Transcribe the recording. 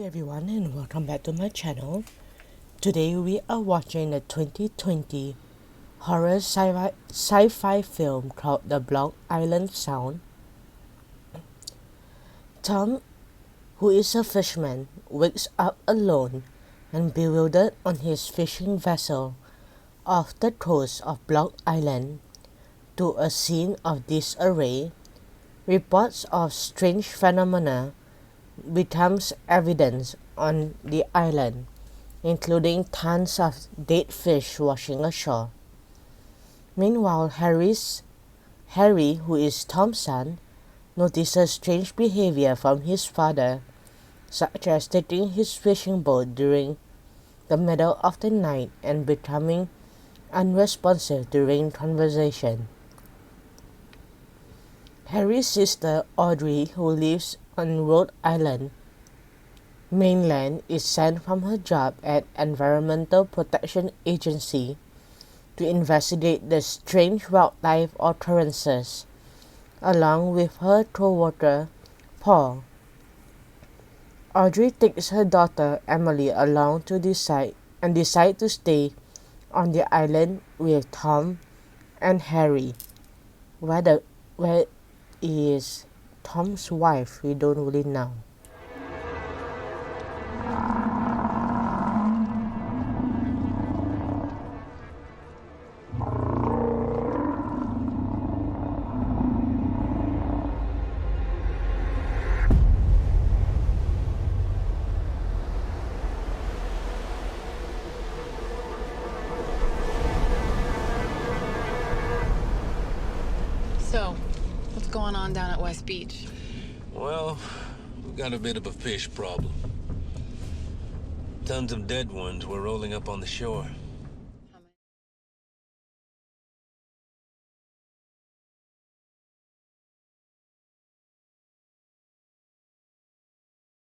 everyone and welcome back to my channel. Today we are watching the 2020 horror sci-fi film called The Block Island Sound. Tom, who is a fisherman, wakes up alone and bewildered on his fishing vessel off the coast of Block Island. To a scene of disarray, reports of strange phenomena becomes evidence on the island, including tons of dead fish washing ashore. Meanwhile, Harry, who is Tom's son, notices strange behavior from his father, such as taking his fishing boat during the middle of the night and becoming unresponsive during conversation. Harry's sister Audrey, who lives on Rhode Island mainland, is sent from her job at Environmental Protection Agency to investigate the strange wildlife occurrences, along with her co-worker Paul. Audrey takes her daughter Emily along to decide to stay on the island with Tom and Harry. Where is Tom's wife? We don't really know. So, what's going on down at West Beach? Well, we've got a bit of a fish problem. Tons of dead ones were rolling up on the shore.